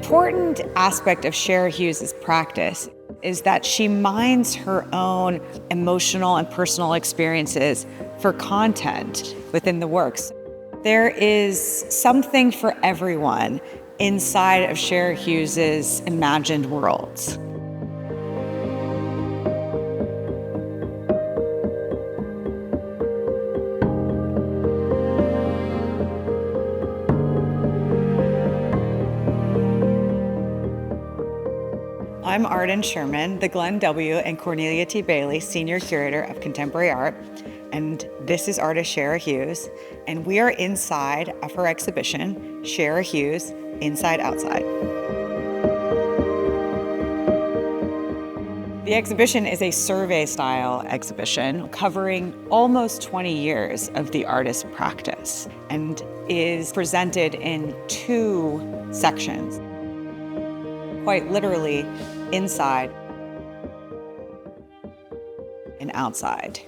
important aspect of Shara Hughes' practice is that she mines her own emotional and personal experiences for content within the works. There is something for everyone inside of Shara Hughes' imagined worlds. I'm Arden Sherman, the Glenn W. and Cornelia T. Bailey Senior Curator of Contemporary Art, and this is artist Shara Hughes, and we are inside of her exhibition, Shara Hughes, Inside Outside. The exhibition is a survey-style exhibition covering almost 20 years of the artist's practice and is presented in 2 sections. Quite literally, inside and outside.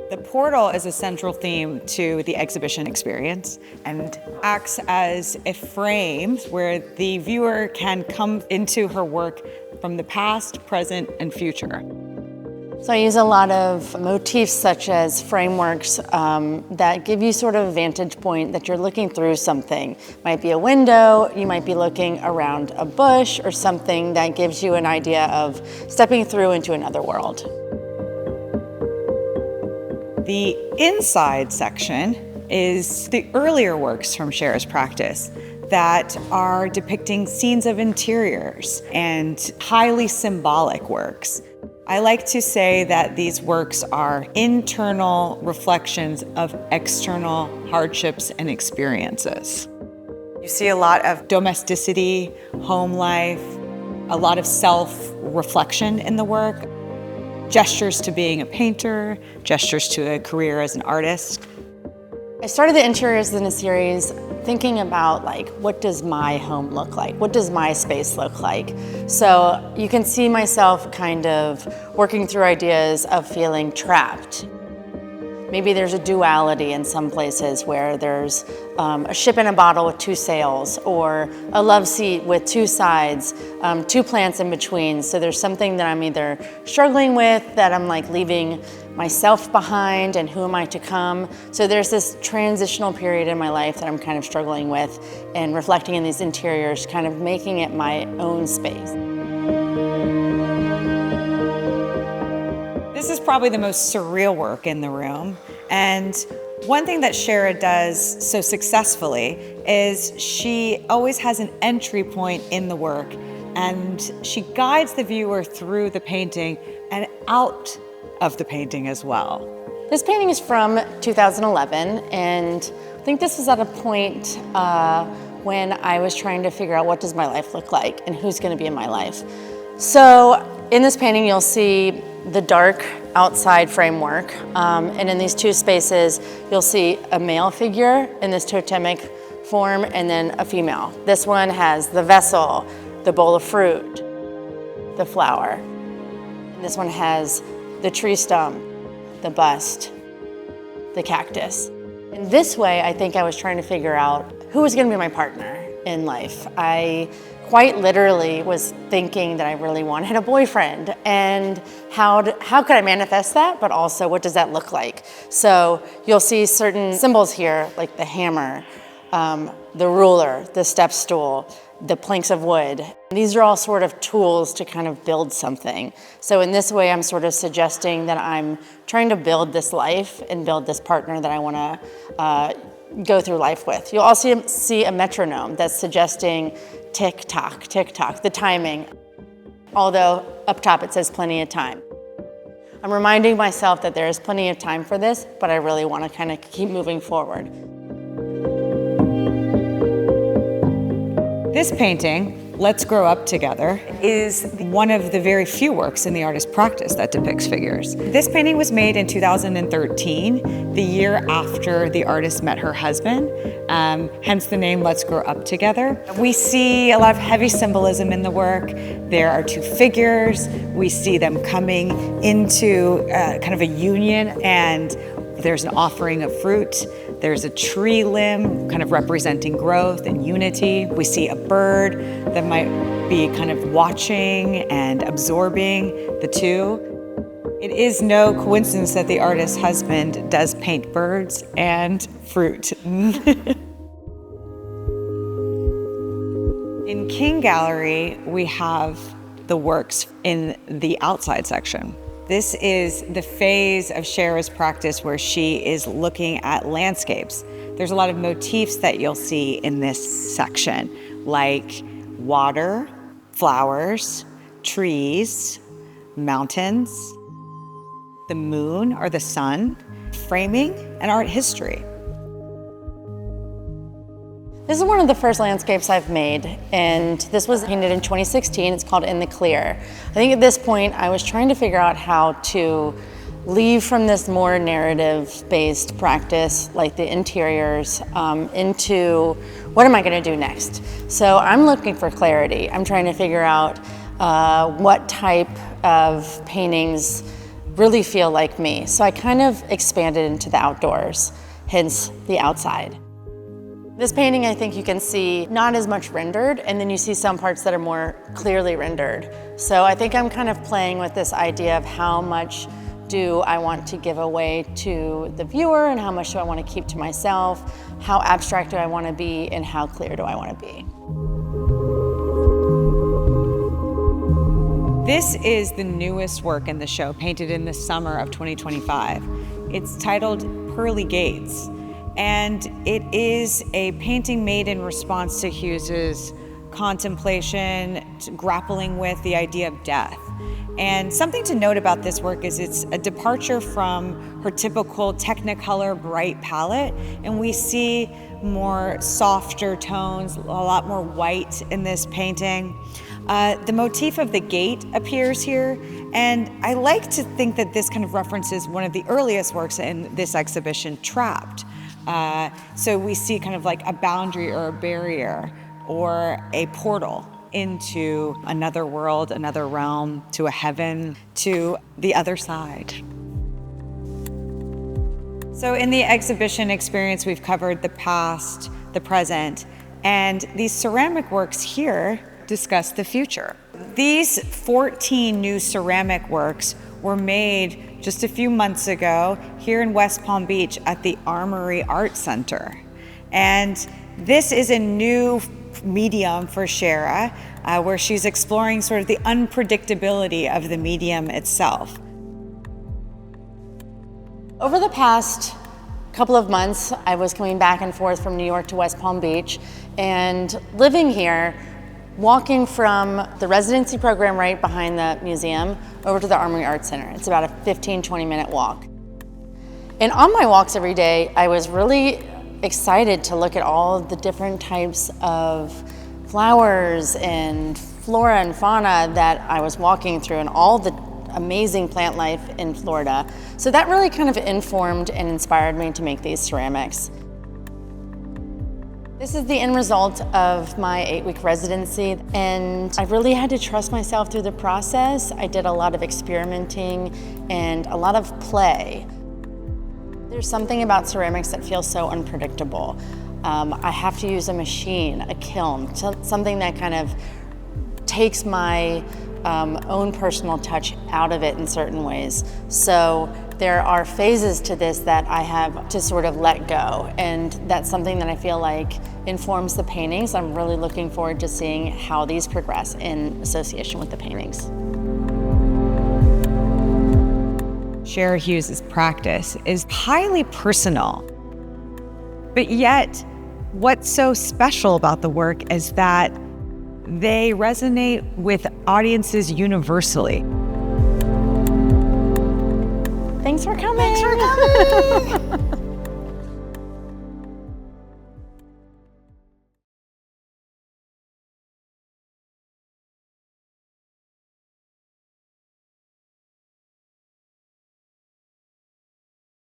The portal is a central theme to the exhibition experience and acts as a frame where the viewer can come into her work from the past, present, and future. So I use a lot of motifs such as frameworks that give you sort of a vantage point that you're looking through something. Might be a window, you might be looking around a bush or something that gives you an idea of stepping through into another world. The inside section is the earlier works from Shara's practice that are depicting scenes of interiors and highly symbolic works. I like to say that these works are internal reflections of external hardships and experiences. You see a lot of domesticity, home life, a lot of self-reflection in the work, gestures to being a painter, gestures to a career as an artist. I started the interiors in a series thinking about what does my home look like? What does my space look like? So you can see myself kind of working through ideas of feeling trapped. Maybe there's a duality in some places where there's a ship in a bottle with 2 sails, or a love seat with 2 sides, 2 plants in between. So there's something that I'm either struggling with, that I'm leaving myself behind, and who am I to come? So there's this transitional period in my life that I'm kind of struggling with, and reflecting in these interiors, kind of making it my own space. This is probably the most surreal work in the room. And one thing that Shara does so successfully is she always has an entry point in the work, and she guides the viewer through the painting and out of the painting as well. This painting is from 2011, and I think this was at a point when I was trying to figure out what does my life look like and who's going to be in my life. So in this painting, you'll see the dark outside framework, and in these 2 spaces, you'll see a male figure in this totemic form and then a female. This one has the vessel, the bowl of fruit, the flower. And this one has the tree stump, the bust, the cactus. In this way, I think I was trying to figure out who was going to be my partner in life. I quite literally was thinking that I really wanted a boyfriend, and how could I manifest that, but also what does that look like? So you'll see certain symbols here, like the hammer, the ruler, the step stool, the planks of wood. These are all sort of tools to kind of build something. So in this way, I'm sort of suggesting that I'm trying to build this life and build this partner that I want to go through life with. You'll also see a metronome that's suggesting tick-tock, tick-tock, the timing. Although up top it says plenty of time. I'm reminding myself that there is plenty of time for this, but I really want to kind of keep moving forward. This painting, Let's Grow Up Together, is one of the very few works in the artist's practice that depicts figures. This painting was made in 2013, the year after the artist met her husband, hence the name Let's Grow Up Together. We see a lot of heavy symbolism in the work. There are 2 figures. We see them coming into kind of a union, and there's an offering of fruit. There's a tree limb kind of representing growth and unity. We see a bird that might be kind of watching and absorbing the two. It is no coincidence that the artist's husband does paint birds and fruit. In King Gallery, we have the works in the outside section. This is the phase of Shara's practice where she is looking at landscapes. There's a lot of motifs that you'll see in this section, like water, flowers, trees, mountains, the moon or the sun, framing, and art history. This is one of the first landscapes I've made, and this was painted in 2016. It's called In the Clear. I think at this point, I was trying to figure out how to leave from this more narrative-based practice, like the interiors, into what am I gonna do next? So I'm looking for clarity. I'm trying to figure out what type of paintings really feel like me. So I kind of expanded into the outdoors, hence the outside. This painting, I think you can see not as much rendered, and then you see some parts that are more clearly rendered. So I think I'm kind of playing with this idea of how much do I want to give away to the viewer and how much do I want to keep to myself, how abstract do I want to be, and how clear do I want to be. This is the newest work in the show, painted in the summer of 2025. It's titled Pearly Gates. And it is a painting made in response to Hughes's contemplation, grappling with the idea of death. And something to note about this work is it's a departure from her typical Technicolor bright palette, and we see more softer tones, a lot more white in this painting. The motif of the gate appears here, and I like to think that this kind of references one of the earliest works in this exhibition, Trapped. So we see kind of like a boundary or a barrier or a portal into another world, another realm, to a heaven, to the other side. So in the exhibition experience, we've covered the past, the present, and these ceramic works here discuss the future. These 14 new ceramic works were made just a few months ago here in West Palm Beach at the Armory Art Center. And this is a new medium for Shara, where she's exploring sort of the unpredictability of the medium itself. Over the past couple of months, I was coming back and forth from New York to West Palm Beach, and living here, walking from the residency program right behind the museum over to the Armory Art Center. It's about a 15-20 minute walk. And on my walks every day, I was really excited to look at all the different types of flowers and flora and fauna that I was walking through, and all the amazing plant life in Florida. So that really kind of informed and inspired me to make these ceramics. This is the end result of my 8-week residency, and I really had to trust myself through the process. I did a lot of experimenting and a lot of play. There's something about ceramics that feels so unpredictable. I have to use a machine, a kiln, something that kind of takes my own personal touch out of it in certain ways. So there are phases to this that I have to sort of let go, and that's something that I feel like informs the paintings. I'm really looking forward to seeing how these progress in association with the paintings. Shara Hughes' practice is highly personal, but yet what's so special about the work is that they resonate with audiences universally. Thanks for coming. Thanks for coming.